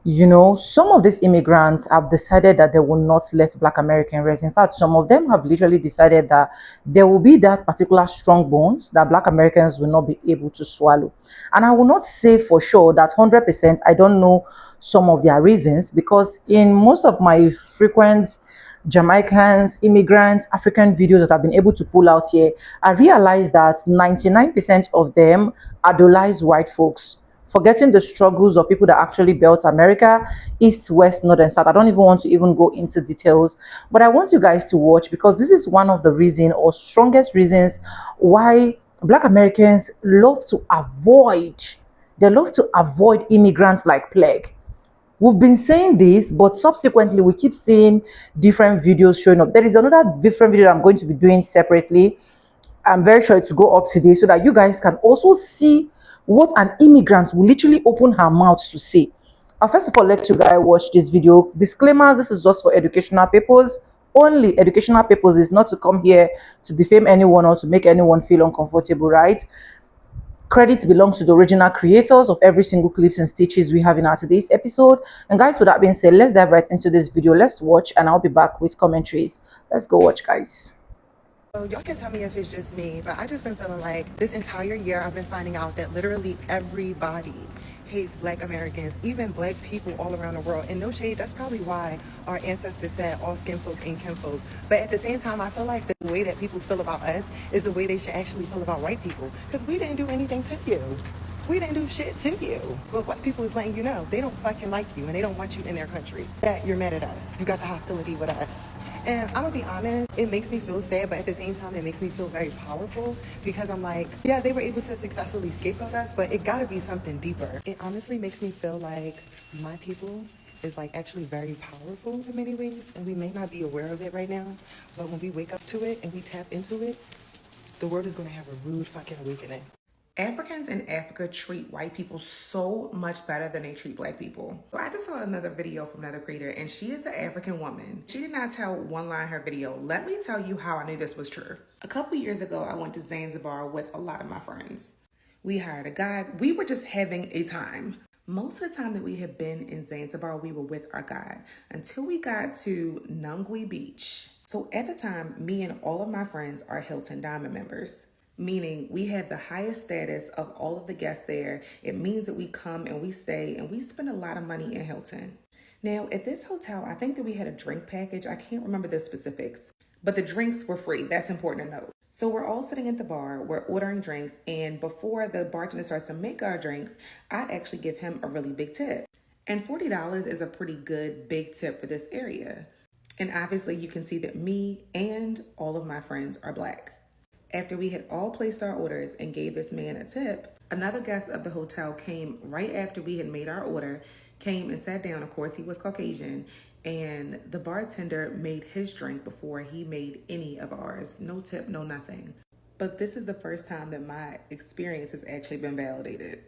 Some of these immigrants have decided that they will not let Black American rest. In fact, some of them have literally decided that there will be that particular strong bones that Black Americans will not be able to swallow. And I will not say for sure that 100%, I don't know some of their reasons, because in most of my frequent Jamaicans, immigrants, African videos that I've been able to pull out here, I realized that 99% of them idolize white folks, forgetting the struggles of people that actually built America, east, west, north, and south. I don't even want to even go into details, but I want you guys to watch, because this is one of the reasons or strongest reasons why Black Americans love to avoid immigrants like plague. We've been saying this, but subsequently we keep seeing different videos showing up. There is another different video that I'm going to be doing separately. I'm very sure to go up today so that you guys can also see what an immigrant will literally open her mouth to say. I'll first of all let you guys watch this video. Disclaimers, this is just for educational purposes. Only educational purpose, is not to come here to defame anyone or to make anyone feel uncomfortable, right? Credit belongs to the original creators of every single clips and stitches we have in our today's episode. And guys, with that being said, let's dive right into this video. Let's watch, and I'll be back with commentaries. Let's go watch, guys. So y'all can tell me if it's just me, but I just been feeling like this entire year I've been finding out that literally everybody hates Black Americans, even Black people all around the world. And no shade, that's probably why our ancestors said all skin folk ain't kinfolk. But at the same time, I feel like the way that people feel about us is the way they should actually feel about white people, because we didn't do anything to you. We didn't do shit to you. But white people is letting you know they don't fucking like you and they don't want you in their country. That you're mad at us. You got the hostility with us. And I'm gonna be honest, it makes me feel sad, but at the same time, it makes me feel very powerful, because I'm like, yeah, they were able to successfully scapegoat us, but it gotta be something deeper. It honestly makes me feel like my people is like actually very powerful in many ways, and we may not be aware of it right now, but when we wake up to it and we tap into it, the world is gonna have a rude fucking awakening. Africans in Africa treat white people so much better than they treat Black people. So I just saw another video from another creator, and she is an African woman. She did not tell one lie in her video. Let me tell you how I knew this was true. A couple years ago, I went to Zanzibar with a lot of my friends. We hired a guide. We were just having a time. Most of the time that we had been in Zanzibar, we were with our guide until we got to Nungwi Beach. So at the time, me and all of my friends are Hilton Diamond members, meaning we have the highest status of all of the guests there. It means that we come and we stay and we spend a lot of money in Hilton. Now, at this hotel, I think that we had a drink package. I can't remember the specifics, but the drinks were free. That's important to note. So we're all sitting at the bar, we're ordering drinks, and before the bartender starts to make our drinks, I actually give him a really big tip. And $40 is a pretty good big tip for this area. And obviously you can see that me and all of my friends are Black. After we had all placed our orders and gave this man a tip, another guest of the hotel came right after we had made our order, came and sat down. Of course, he was Caucasian, and the bartender made his drink before he made any of ours. No tip, no nothing. But this is the first time that my experience has actually been validated.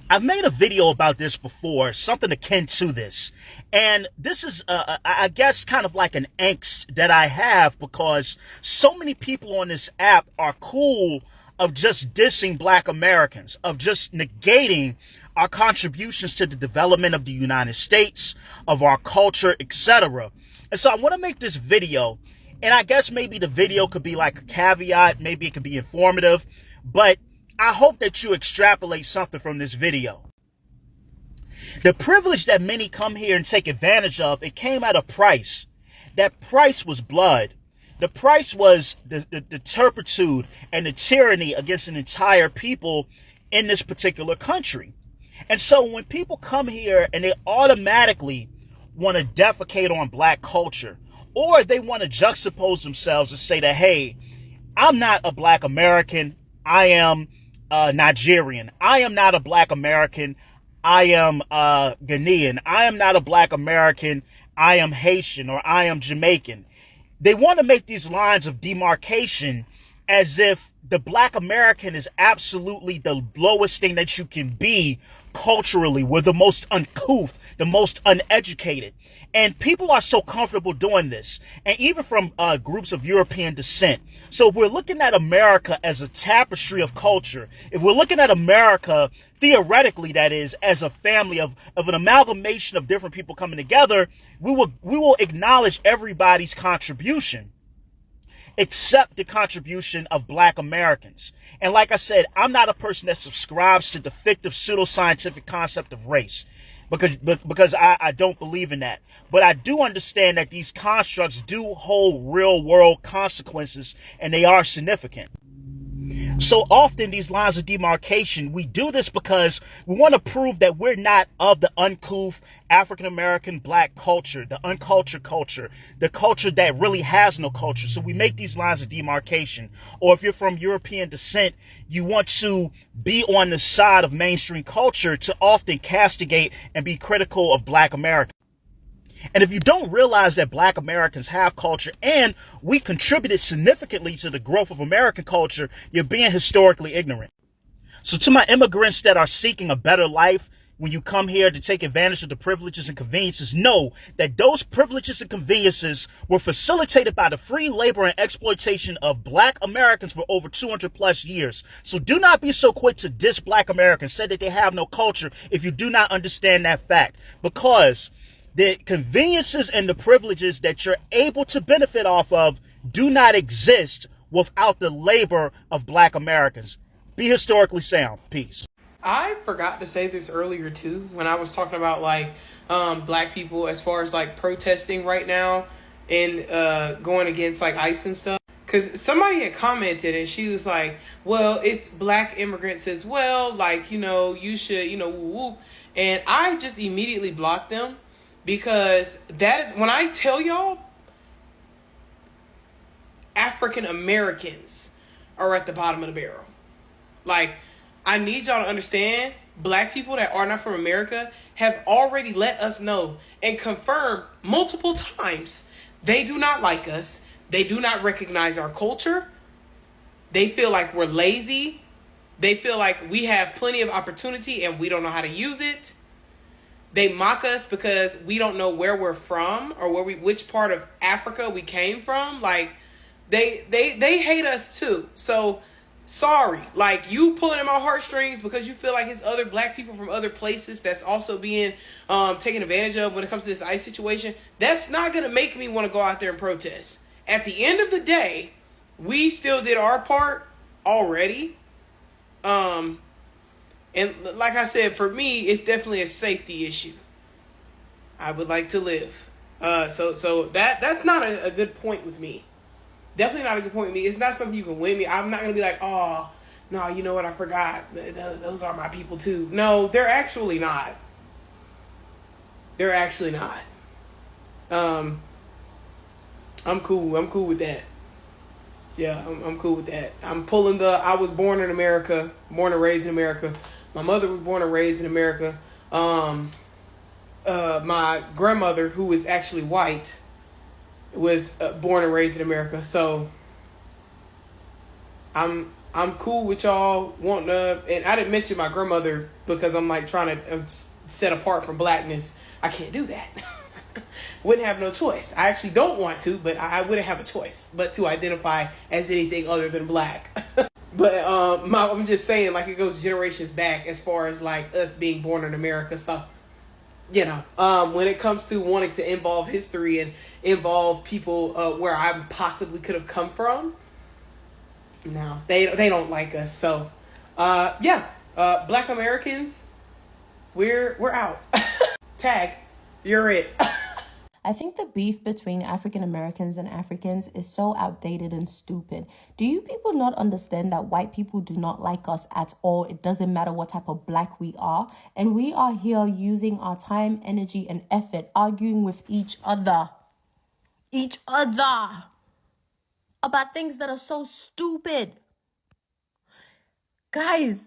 I've made a video about this before, something akin to this. And this is, I guess, kind of like an angst that I have, because so many people on this app are cool of just dissing Black Americans, of just negating our contributions to the development of the United States, of our culture, etc. And so I want to make this video, and I guess maybe the video could be like a caveat, maybe it could be informative, but I hope that you extrapolate something from this video. The privilege that many come here and take advantage of, it came at a price. That price was blood. The price was the turpitude and the tyranny against an entire people in this particular country. And so when people come here and they automatically want to defecate on Black culture, or they want to juxtapose themselves and say that, hey, I'm not a Black American, I am Nigerian. I am not a Black American, I am Ghanaian. I am not a Black American, I am Haitian, or I am Jamaican. They want to make these lines of demarcation as if the Black American is absolutely the lowest thing that you can be culturally. We're the most uncouth, the most uneducated. And people are so comfortable doing this. And even from groups of European descent. So if we're looking at America as a tapestry of culture, if we're looking at America, theoretically, that is, as a family of an amalgamation of different people coming together, we will acknowledge everybody's contribution, except the contribution of Black Americans. And like I said, I'm not a person that subscribes to the fictive pseudoscientific concept of race, because I don't believe in that. But I do understand that these constructs do hold real world consequences, and they are significant. So often these lines of demarcation, we do this because we want to prove that we're not of the uncouth African-American Black culture, the uncultured culture, the culture that really has no culture. So we make these lines of demarcation. Or if you're from European descent, you want to be on the side of mainstream culture to often castigate and be critical of Black Americans. And if you don't realize that Black Americans have culture and we contributed significantly to the growth of American culture, you're being historically ignorant. So to my immigrants that are seeking a better life, when you come here to take advantage of the privileges and conveniences, know that those privileges and conveniences were facilitated by the free labor and exploitation of Black Americans for over 200 plus years. So do not be so quick to diss Black Americans, say that they have no culture, if you do not understand that fact. Because the conveniences and the privileges that you're able to benefit off of do not exist without the labor of Black Americans. Be historically sound. Peace. I forgot to say this earlier too, when I was talking about like Black people as far as like protesting right now and going against like ICE and stuff. Because somebody had commented and she was like, well, it's Black immigrants as well. Like, you should, woo woo. And I just immediately blocked them. Because that is, when I tell y'all, African Americans are at the bottom of the barrel. Like, I need y'all to understand, Black people that are not from America have already let us know and confirmed multiple times they do not like us. They do not recognize our culture. They feel like we're lazy. They feel like we have plenty of opportunity and we don't know how to use it. They mock us because we don't know where we're from or which part of Africa we came from. Like, they hate us too. So, sorry. Like, you pulling at my heartstrings because you feel like it's other Black people from other places that's also being taken advantage of when it comes to this ICE situation. That's not going to make me want to go out there and protest. At the end of the day, we still did our part already. And like I said, for me, it's definitely a safety issue. I would like to live. So that's not a good point with me. Definitely not a good point with me. It's not something you can win me. I'm not going to be like, oh, no, you know what? I forgot. Those are my people too. No, they're actually not. They're actually not. I'm cool. I'm cool with that. Yeah, I'm cool with that. I'm pulling I was born in America, born and raised in America. My mother was born and raised in America. My grandmother, who is actually white, was born and raised in America. So I'm cool with y'all wanting to, and I didn't mention my grandmother because I'm like trying to set apart from Blackness. I can't do that. Wouldn't have no choice. I actually don't want to, but I wouldn't have a choice but to identify as anything other than Black. But I'm just saying, like, it goes generations back as far as like us being born in America. So, when it comes to wanting to involve history and involve people where I possibly could have come from, no, they don't like us. So, Black Americans, we're out. Tag, you're it. I think the beef between African Americans and Africans is so outdated and stupid. Do you people not understand that white people do not like us at all? It doesn't matter what type of Black we are. And we are here using our time, energy, and effort arguing with each other. About things that are so stupid. Guys,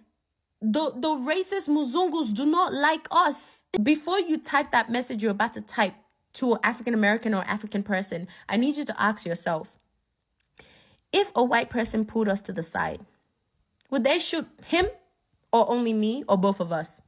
the racist Muzungus do not like us. Before you type that message you're about to type to an African American or African person, I need you to ask yourself, if a white person pulled us to the side, would they shoot him or only me or both of us?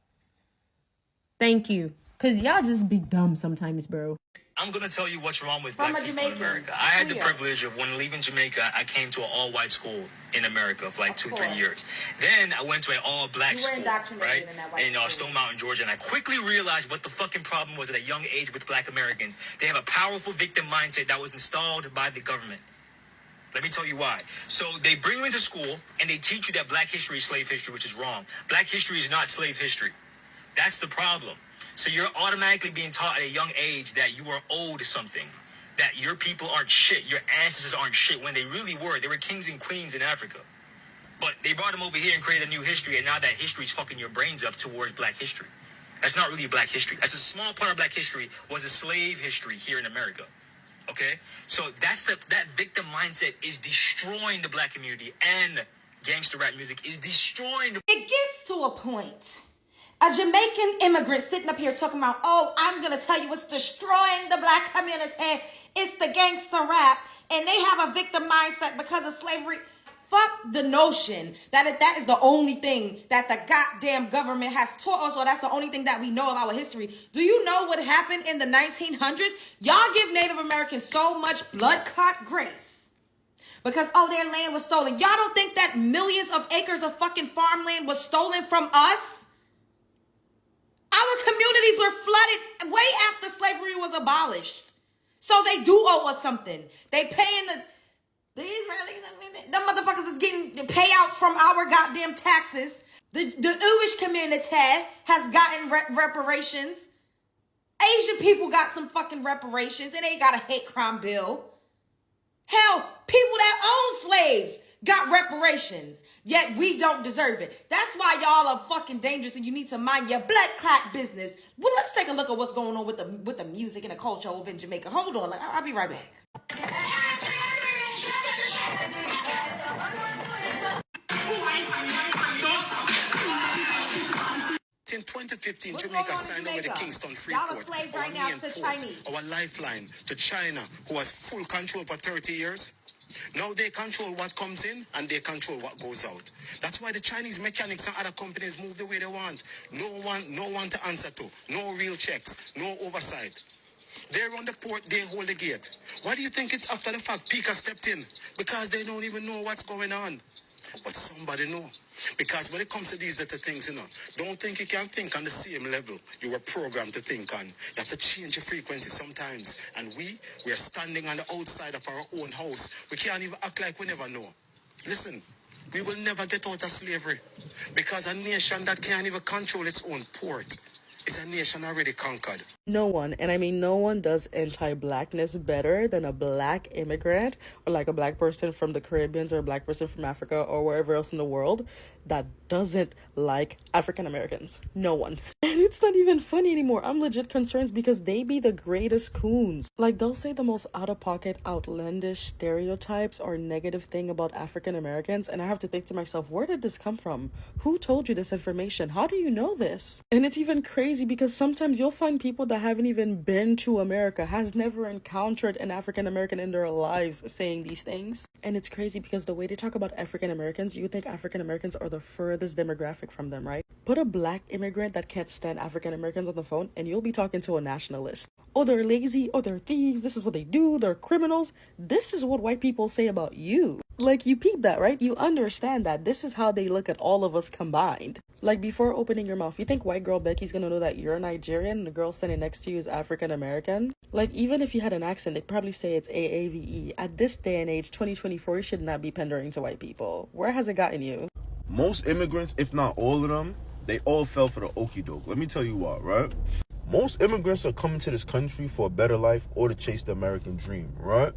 Thank you. Because y'all just be dumb sometimes, bro. I'm gonna tell you what's wrong with From black a people in Jamaican. America. I had the Clear. privilege of, when leaving Jamaica, I came to an all-white school in America for like Of 2-3 course. years. Then I went to an all-black You were school, indoctrinated right, in that white in school. Stone Mountain, Georgia, and I quickly realized what the fucking problem was at a young age with black Americans. They have a powerful victim mindset that was installed by the government. Let me tell you why. So they bring you into school and they teach you that black history is slave history, which is wrong. Black history is not slave history. That's the problem. So you're automatically being taught at a young age that you are owed something, that your people aren't shit, your ancestors aren't shit, when they really were. They were kings and queens in Africa. But they brought them over here and created a new history, and now that history is fucking your brains up towards black history. That's not really a black history. That's a small part of black history, was a slave history here in America. Okay? So that victim mindset is destroying the black community, and gangster rap music is destroying the... It gets to a point. A Jamaican immigrant sitting up here talking about, oh, I'm going to tell you what's destroying the black community. It's the gangster rap. And they have a victim mindset because of slavery. Fuck the notion that that is the only thing that the goddamn government has taught us, or that's the only thing that we know of our history. Do you know what happened in the 1900s? Y'all give Native Americans so much blood-clot grace because, oh, their land was stolen. Y'all don't think that millions of acres of fucking farmland was stolen from us? Our communities were flooded way after slavery was abolished. So they do owe us something. They paying these them motherfuckers is getting the payouts from our goddamn taxes. The Jewish community has gotten reparations. Asian people got some fucking reparations, and they got a hate crime bill. Hell, people that own slaves got reparations. Yet we don't deserve it. That's why y'all are fucking dangerous and you need to mind your blood clot business. Well, let's take a look at what's going on with the music and the culture over in Jamaica. Hold on, I'll be right back. In 2015, What's Jamaica going on in signed over the Jamaica? Kingston Y'all are Freeport, slaves our right now main to the port, Chinese. our lifeline to China, who has full control for 30 years. Now they control what comes in and they control what goes out. That's why the Chinese mechanics and other companies move the way they want. No one to answer to. No real checks. No oversight. They're on the port, they hold the gate. Why do you think it's after the fact Pika stepped in? Because they don't even know what's going on. But somebody know. Because when it comes to these little things, don't think you can think on the same level you were programmed to think on. You have to change your frequency sometimes. And we are standing on the outside of our own house. We can't even act like we never know. Listen, we will never get out of slavery. Because a nation that can't even control its own port is a nation already conquered. No one, and I mean no one, does anti-blackness better than a black immigrant or like a black person from the Caribbean or a black person from Africa or wherever else in the world that doesn't like African Americans. No one. And it's not even funny anymore. I'm legit concerned because they be the greatest coons. Like, they'll say the most out-of-pocket, outlandish stereotypes or negative thing about African Americans, and I have to think to myself, where did this come from? Who told you this information? How do you know this? And it's even crazy because sometimes you'll find people that haven't even been to America, has never encountered an African American in their lives saying these things. And it's crazy because the way they talk about African Americans, you think African Americans are the furthest demographic from them, right? Put a black immigrant that can't stand African Americans on the phone and you'll be talking to a nationalist. Oh, they're lazy. Oh, they're thieves. This is what they do. They're criminals. This is what white people say about you. Like, you peep that, right? You understand that this is how they look at all of us combined. Like, before opening your mouth, you think white girl Becky's gonna know that you're Nigerian and the girl standing next to you is African American? Like, even if you had an accent, they'd probably say it's AAVE. At this day and age, 2024, you should not be pandering to white people. Where has it gotten you? Most immigrants, if not all of them, they all fell for the okie doke. Let me tell you why, right? Most immigrants are coming to this country for a better life or to chase the American dream, right?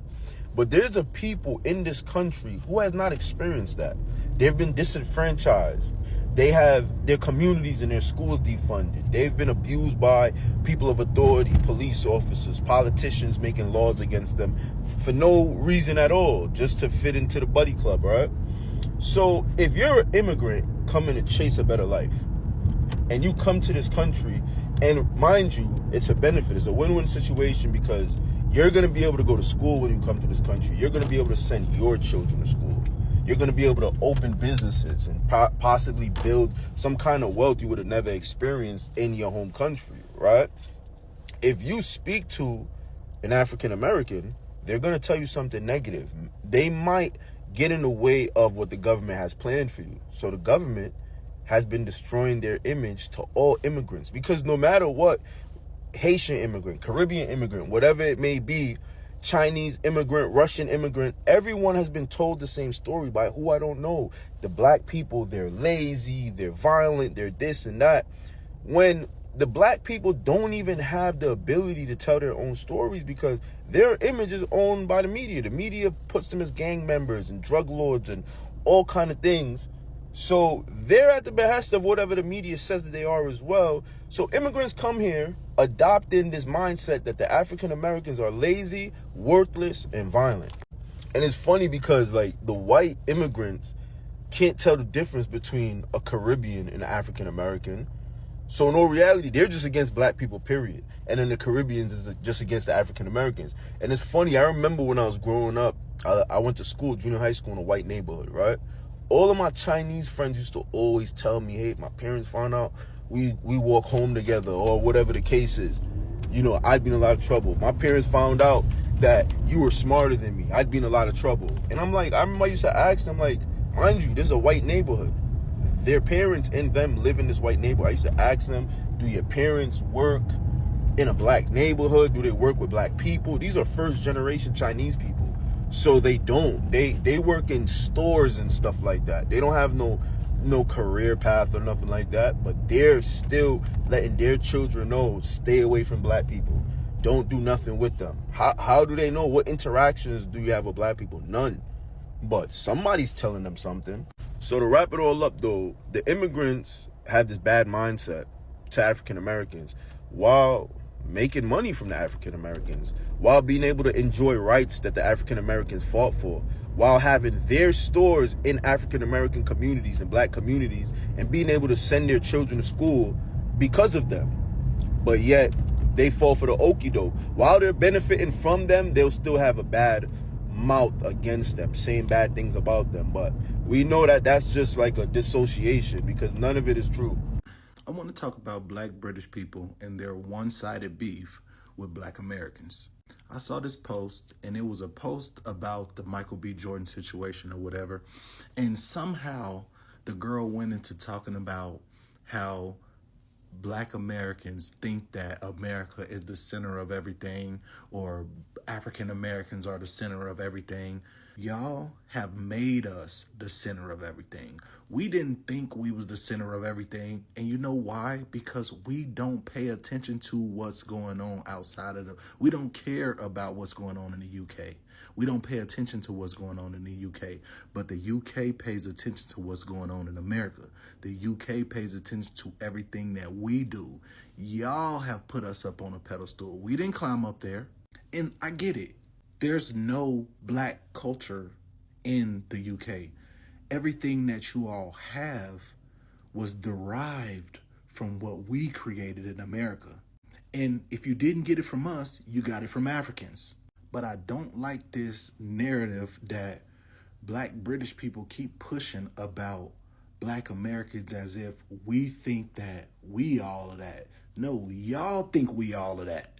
But there's a people in this country who has not experienced that. They've been disenfranchised. They have their communities and their schools defunded. They've been abused by people of authority, police officers, politicians making laws against them for no reason at all, just to fit into the buddy club, right? So if you're an immigrant coming to chase a better life, and you come to this country, and mind you, it's a benefit, it's a win-win situation, because you're going to be able to go to school when you come to this country. You're going to be able to send your children to school. You're going to be able to open businesses and possibly build some kind of wealth you would have never experienced in your home country, right? If you speak to an African American, they're going to tell you something negative. They might get in the way of what the government has planned for you. So the government has been destroying their image to all immigrants, because no matter what, Haitian immigrant, Caribbean immigrant, whatever it may be, Chinese immigrant, Russian immigrant, everyone has been told the same story by who I don't know. The black people, they're lazy, they're violent, they're this and that. When the black people don't even have the ability to tell their own stories, because their image is owned by the media. The media puts them as gang members and drug lords and all kind of things. So they're at the behest of whatever the media says that they are as well. So immigrants come here adopting this mindset that the African Americans are lazy, worthless, and violent. And it's funny because like the white immigrants can't tell the difference between a Caribbean and an African American. So in all reality, they're just against black people, period. And then the Caribbeans is just against the African Americans. And it's funny, I remember when I was growing up, I went to school, junior high school, in a white neighborhood, right? All of my Chinese friends used to always tell me, hey, my parents found out we walk home together, or whatever the case is. You know, I'd be in a lot of trouble. My parents found out that you were smarter than me. I'd be in a lot of trouble. And I'm like, I remember I used to ask them, like, mind you, this is a white neighborhood. Their parents and them live in this white neighborhood. I used to ask them, do your parents work in a black neighborhood? Do they work with black people? These are first generation Chinese people. So they don't. They work in stores and stuff like that. They don't have no career path or nothing like that, but they're still letting their children know, stay away from black people. Don't do nothing with them. How do they know? What interactions do you have with black people? None. But somebody's telling them something. So to wrap it all up though, the immigrants have this bad mindset to African Americans while making money from the African Americans, while being able to enjoy rights that the African Americans fought for, while having their stores in African American communities and black communities, and being able to send their children to school because of them. But yet they fall for the okie doke. While they're benefiting from them, they'll still have a bad mouth against them, saying bad things about them. But we know that that's just like a dissociation, because none of it is true. I want to talk about black British people and their one-sided beef with black Americans. I saw this post, and it was a post about the Michael B. Jordan situation or whatever. And somehow the girl went into talking about how black Americans think that America is the center of everything, or African Americans are the center of everything. Y'all have made us the center of everything. We didn't think we was the center of everything. And you know why? Because we don't pay attention to what's going on outside of we don't care about what's going on in the UK. We don't pay attention to what's going on in the UK. But the UK pays attention to what's going on in America. The UK pays attention to everything that we do. Y'all have put us up on a pedestal. We didn't climb up there. And I get it. There's no black culture in the UK. Everything that you all have was derived from what we created in America. And if you didn't get it from us, you got it from Africans. But I don't like this narrative that black British people keep pushing about black Americans as if we think that we all of that. No, y'all think we all of that.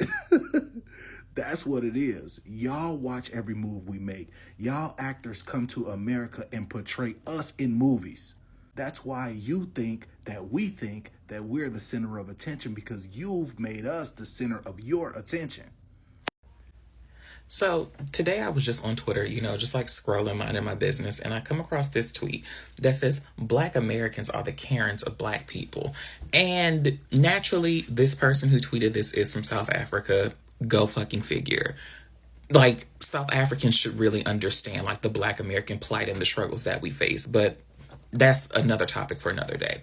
That's what it is. Y'all watch every move we make. Y'all actors come to America and portray us in movies. That's why you think that we think that we're the center of attention, because you've made us the center of your attention. So today I was just on Twitter, just like scrolling, minding my business, and I come across this tweet that says Black Americans are the Karens of Black people. And naturally, this person who tweeted this is from South Africa. Go fucking figure. Like, South Africans should really understand, like, the Black American plight and the struggles that we face. But that's another topic for another day.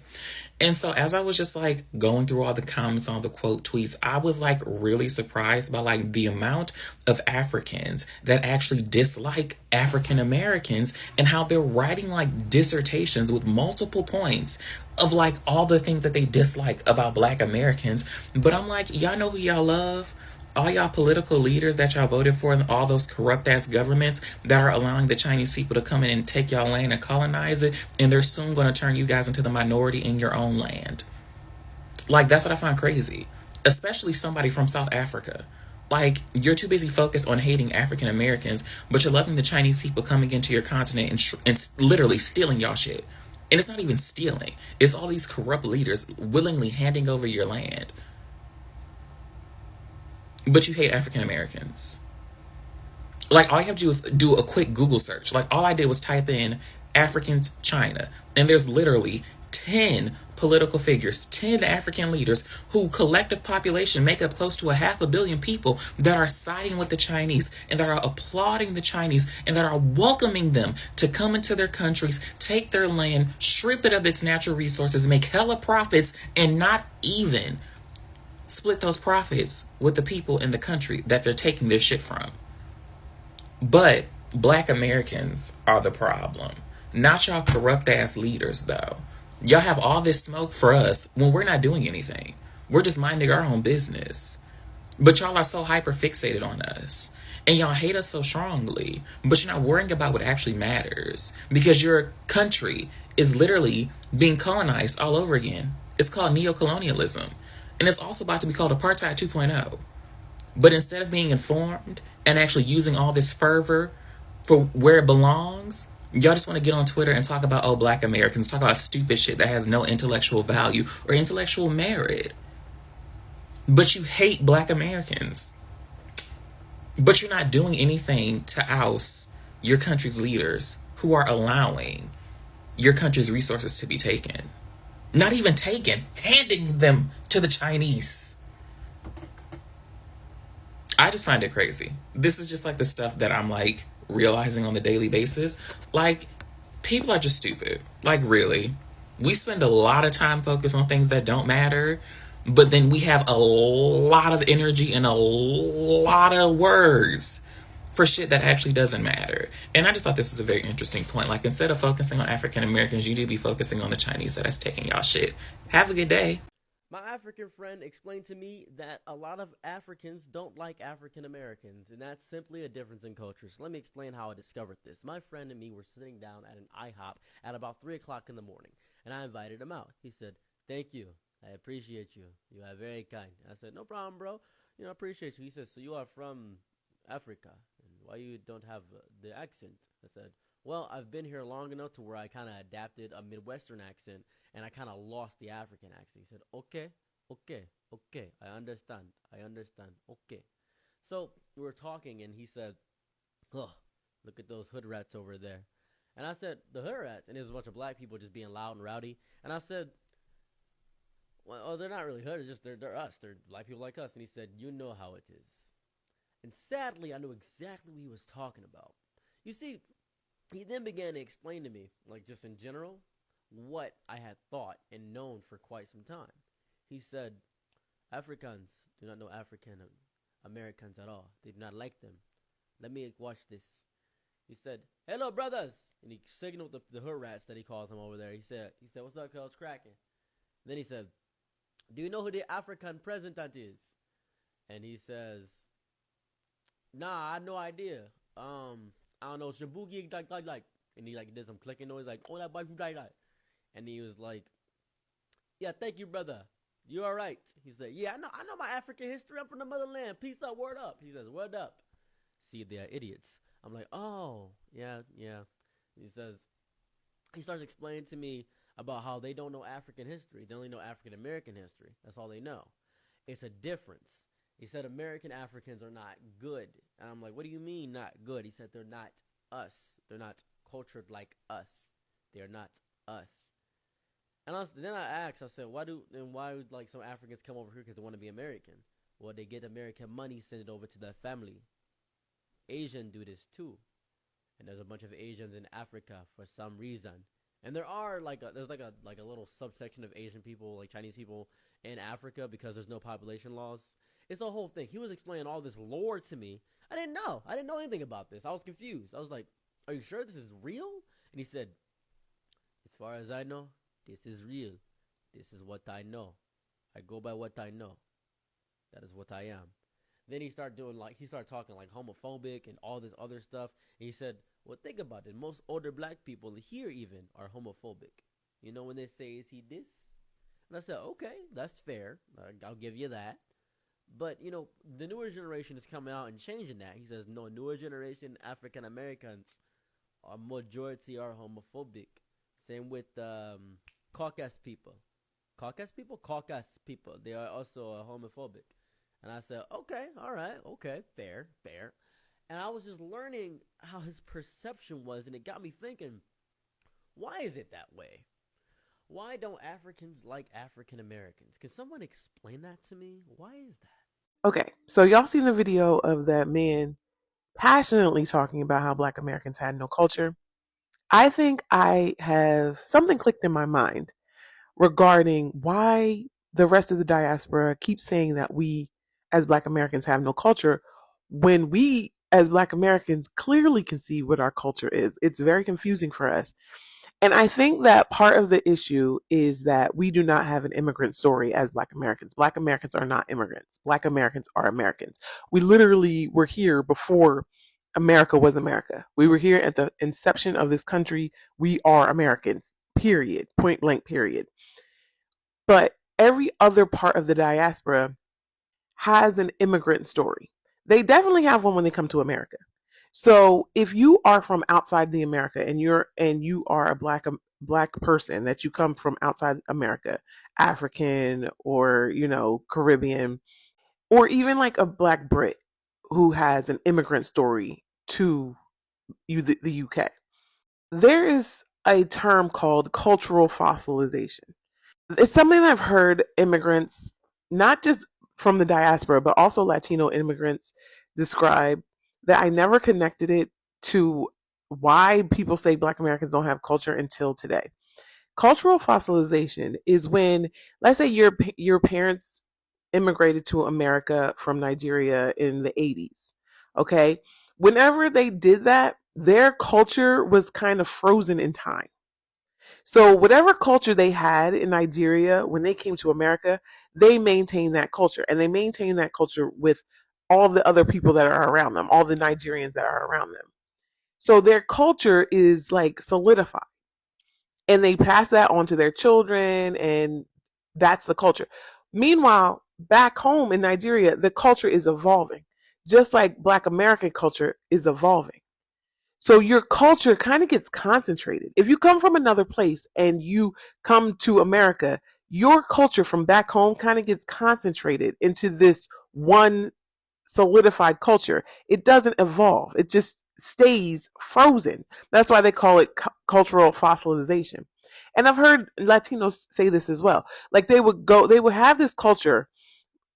And so as I was just like going through all the comments on the quote tweets, I was like really surprised by like the amount of Africans that actually dislike African Americans and how they're writing like dissertations with multiple points of like all the things that they dislike about Black Americans. But I'm like, y'all know who y'all love? all y'all political leaders that y'all voted for and all those corrupt ass governments that are allowing the Chinese people to come in and take y'all land and colonize it, and they're soon going to turn you guys into the minority in your own land. Like, that's what I find crazy. Especially somebody from South Africa. Like, you're too busy focused on hating African Americans, but you're letting the Chinese people coming into your continent and literally stealing y'all shit. And it's not even stealing. It's all these corrupt leaders willingly handing over your land. But you hate African Americans. Like, all you have to do is do a quick Google search. Like, all I did was type in Africans, China. And there's literally 10 political figures, 10 African leaders who collective population make up close to 500 million people that are siding with the Chinese and that are applauding the Chinese and that are welcoming them to come into their countries, take their land, strip it of its natural resources, make hella profits, and not even split those profits with the people in the country that they're taking their shit from. But black Americans are the problem. Not y'all corrupt ass leaders, though. Y'all have all this smoke for us when we're not doing anything. We're just minding our own business. But y'all are so hyper fixated on us. And y'all hate us so strongly. But you're not worrying about what actually matters. Because your country is literally being colonized all over again. It's called Neo-colonialism. And it's also about to be called Apartheid 2.0. But instead of being informed and actually using all this fervor for where it belongs, y'all just want to get on Twitter and talk about, oh, black Americans, talk about stupid shit that has no intellectual value or intellectual merit. But you hate black Americans. But you're not doing anything to oust your country's leaders who are allowing your country's resources to be taken. Not even taken, handing them to the Chinese. I just find it crazy. This is just like the stuff that I'm like realizing on the daily basis. Like, people are just stupid. Like, really. We spend a lot of time focused on things that don't matter, but then we have a lot of energy and a lot of words for shit that actually doesn't matter. And I just thought this was a very interesting point. Like, instead of focusing on African Americans, you need to be focusing on the Chinese that is taking y'all shit. Have a good day. My African friend explained to me that a lot of Africans don't like African Americans, and that's simply a difference in culture. So let me explain how I discovered this. My friend and me were sitting down at an IHOP at about 3 o'clock in the morning, and I invited him out. He said, "Thank you. I appreciate you. You are very kind." I said, "No problem, bro. I appreciate you." He said, "So you are from Africa, and why you don't have the accent?" I said, "Well, I've been here long enough to where I kind of adapted a Midwestern accent, and I kind of lost the African accent." He said, okay, I understand, okay. So we were talking, and he said, "Oh, look at those hood rats over there." And I said, "The hood rats?" And there's a bunch of black people just being loud and rowdy. And I said, "Well, they're not really hood, it's just they're us. They're black people like us." And he said, "You know how it is." And sadly, I knew exactly what he was talking about. You see, he then began to explain to me, like just in general, what I had thought and known for quite some time. He said, "Africans do not know African Americans at all. They do not like them. Let me watch this." He said, "Hello, brothers." And he signaled the hood rats that he calls them over there. He said, "What's up, cuz? Cracking?" Then he said, "Do you know who the African president is?" And he says, "Nah, I have no idea. I don't know, Shabuki, like. And he did some clicking noise, like, "Oh, that boy from like." And he was like, "Yeah, thank you, brother. You all right?" He said, "Yeah, I know my African history. I'm from the motherland. Peace up, word up." He says, "Word up." See, they are idiots. I'm like, "Oh, yeah." He starts explaining to me about how they don't know African history. They only know African American history. That's all they know. It's a difference. He said American Africans are not good. And I'm like, "What do you mean not good?" He said, "They're not us. They're not cultured like us. They're not us." And then I asked, I said, why would like some Africans come over here because they want to be American? Well, they get American money, send it over to their family. Asians do this too. And there's a bunch of Asians in Africa for some reason. And there are there's a little subsection of Asian people, like Chinese people in Africa because there's no population laws. It's a whole thing. He was explaining all this lore to me. I didn't know anything about this. I was confused. I was like, "Are you sure this is real?" And he said, "As far as I know, this is real. This is what I know. I go by what I know. That is what I am." Then he started talking like homophobic and all this other stuff. And he said, "Well, think about it. Most older black people here even are homophobic. You know when they say is he this?" And I said, "Okay, that's fair. I'll give you that." But the newer generation is coming out and changing that. He says, "No, newer generation African Americans, a majority are homophobic. Same with Caucasus people. Caucasus people. They are also homophobic." And I said, "Okay, all right, okay, fair, fair." And I was just learning how his perception was, and it got me thinking, why is it that way? Why don't Africans like African Americans? Can someone explain that to me? Why is that? Okay, so y'all seen the video of that man passionately talking about how Black Americans had no culture? I think I have something clicked in my mind regarding why the rest of the diaspora keeps saying that we as Black Americans have no culture when we as Black Americans clearly can see what our culture is. It's very confusing for us. And I think that part of the issue is that we do not have an immigrant story as Black Americans. Black Americans are not immigrants. Black Americans are Americans. We literally were here before America was America. We were here at the inception of this country. We are Americans, period, point blank, period. But every other part of the diaspora has an immigrant story. They definitely have one when they come to America. So if you are from outside the America and you are a black person that you come from outside America, African or Caribbean, or even like a Black Brit who has an immigrant story to the UK, there is a term called cultural fossilization. It's something that I've heard immigrants, not just from the diaspora, but also Latino immigrants describe, that I never connected it to why people say Black Americans don't have culture until today. Cultural fossilization is when, let's say your parents immigrated to America from Nigeria in the 80s. Okay? Whenever they did that, their culture was kind of frozen in time. So whatever culture they had in Nigeria when they came to America, they maintain that culture, and they maintain that culture with all the other people that are around them, all the Nigerians that are around them. So their culture is like solidified, and they pass that on to their children, and that's the culture. Meanwhile, back home in Nigeria, the culture is evolving, just like Black American culture is evolving. So your culture kind of gets concentrated. If you come from another place and you come to America, your culture from back home kind of gets concentrated into this one solidified culture. It doesn't evolve. It just stays frozen. That's why they call it cultural fossilization. And I've heard Latinos say this as well. Like they would have this culture,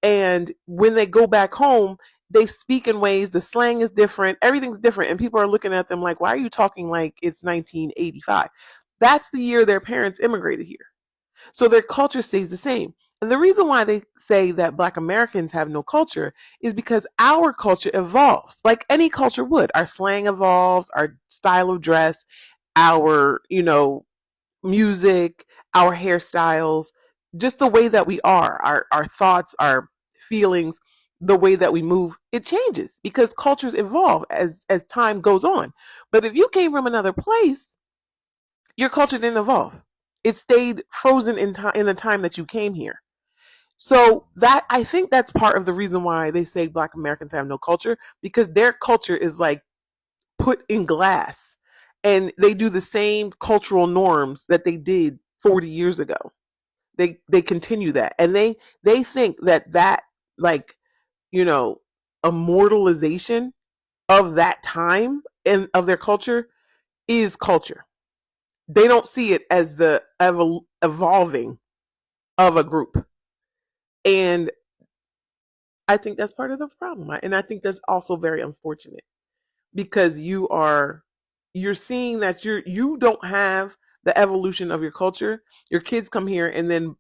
and when they go back home, they speak in ways, the slang is different, everything's different, and people are looking at them like, why are you talking like it's 1985? That's the year their parents immigrated here. So their culture stays the same. And the reason why they say that Black Americans have no culture is because our culture evolves like any culture would. Our slang evolves, our style of dress, our, music, our hairstyles, just the way that we are, our thoughts, our feelings, the way that we move, it changes because cultures evolve as time goes on. But if you came from another place, your culture didn't evolve. It stayed frozen in time, in the time that you came here. So that, I think that's part of the reason why they say Black Americans have no culture, because their culture is like put in glass, and they do the same cultural norms that they did 40 years ago. They continue that, and they think that like, you know immortalization of that time and of their culture is culture. They don't see it as the evolving of a group. And I think that's part of the problem. And I think that's also very unfortunate, because you're seeing that you don't have the evolution of your culture. Your kids come here, and then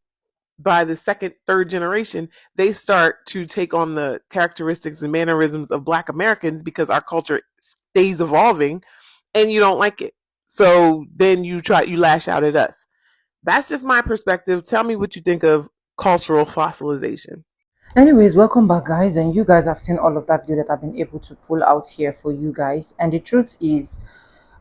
by the second, third generation, they start to take on the characteristics and mannerisms of Black Americans because our culture stays evolving, and you don't like it. So then you lash out at us. That's just my perspective. Tell me what you think of cultural fossilization. Anyways, welcome back, guys. And you guys have seen all of that video that I've been able to pull out here for you guys. And the truth is,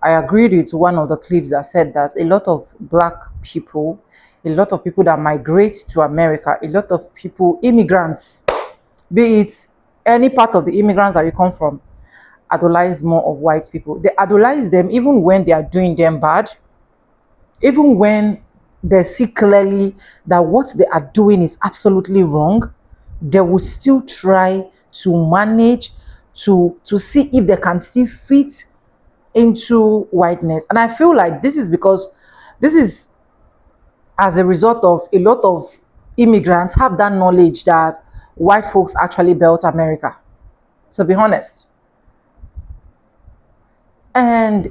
I agreed with one of the clips that said that a lot of black people, a lot of people that migrate to America, a lot of people, immigrants, be it any part of the immigrants that you come from, idolize more of white people. They idolize them even when they are doing them bad, even when they see clearly that what they are doing is absolutely wrong. They will still try to manage to see if they can still fit into whiteness. And I feel like this is because this is as a result of a lot of immigrants have that knowledge that white folks actually built America, to be honest. And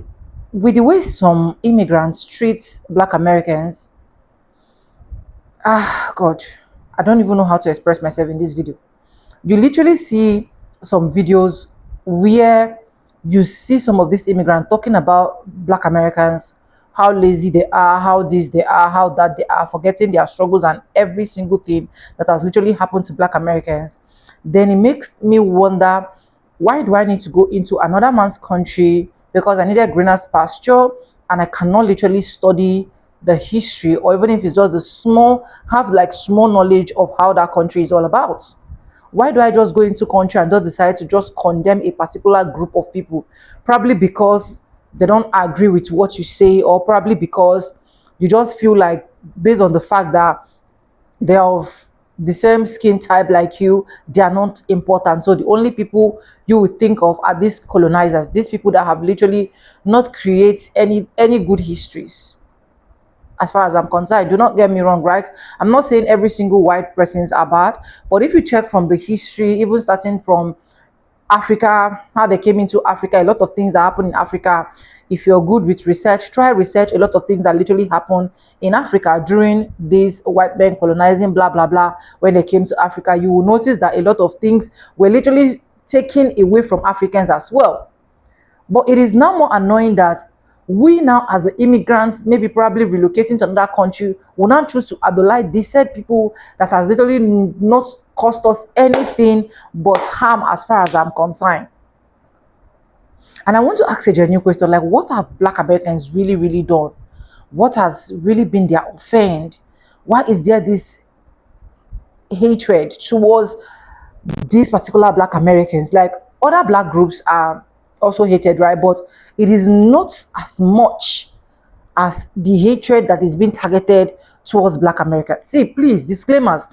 with the way some immigrants treat black Americans, God, I don't even know how to express myself in this video. You literally see some videos where you see some of these immigrants talking about black Americans, how lazy they are, how this they are, how that they are, forgetting their struggles and every single thing that has literally happened to black Americans. Then it makes me wonder, why do I need to go into another man's country because I need a greener pasture and I cannot literally study the history, or even if it's just a small, have like small knowledge of how that country is all about? Why do I just go into country and just decide to just condemn a particular group of people? Probably because they don't agree with what you say, or probably because you just feel like, based on the fact that they're of the same skin type like you, they are not important. So the only people you would think of are these colonizers, these people that have literally not created any good histories. As far as I'm concerned, do not get me wrong, right? I'm not saying every single white persons are bad, but if you check from the history, even starting from Africa, how they came into Africa, a lot of things that happen in Africa. If you're good with research, try research a lot of things that literally happened in Africa during this white men colonizing, blah, blah, blah. When they came to Africa, you will notice that a lot of things were literally taken away from Africans as well. But it is now more annoying that we now, as the immigrants, maybe probably relocating to another country, will now choose to idolize these said people that has literally not cost us anything but harm, as far as I'm concerned. And I want to ask a genuine question, like, what have black Americans really, really done? What has really been their offense? Why is there this hatred towards these particular black Americans? Like, other black groups are also hated, right? But it is not as much as the hatred that is being targeted towards black Americans. See, please, disclaimers.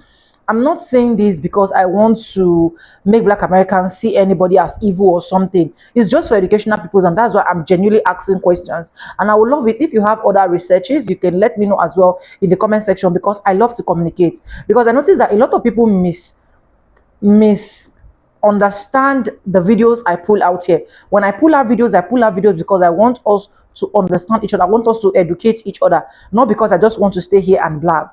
I'm not saying this because I want to make black Americans see anybody as evil or something. It's just for educational purposes, and that's why I'm genuinely asking questions. And I would love it if you have other researches, you can let me know as well in the comment section, because I love to communicate. Because I noticed that a lot of people misunderstand the videos I pull out here. When I pull out videos because I want us to understand each other. I want us to educate each other, not because I just want to stay here and blab.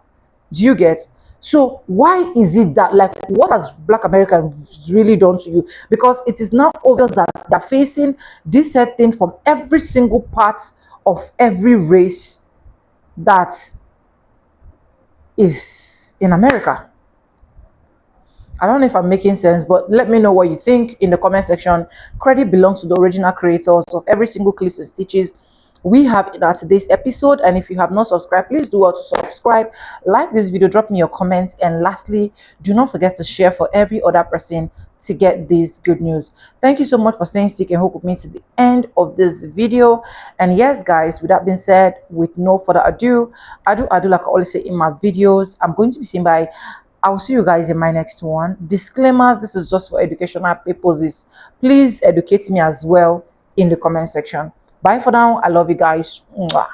Do you get? So why is it that, like, what has black Americans really done to you? Because it is now obvious that they're facing this set thing from every single part of every race that is in America. I don't know if I'm making sense, but let me know what you think in the comment section. Credit belongs to the original creators of every single clips and stitches we have in our today's episode. And if you have not subscribed, please do well to subscribe, like this video, drop me your comments, and lastly, do not forget to share for every other person to get this good news. Thank you so much for staying stick and hook with me to the end of this video. And yes, guys, with that being said, with no further ado, I do like I always say in my videos, I'm going to be saying bye. I'll see you guys in my next one. Disclaimers, this is just for educational purposes. Please educate me as well in the comment section. Bye for now. I love you guys. Mwah.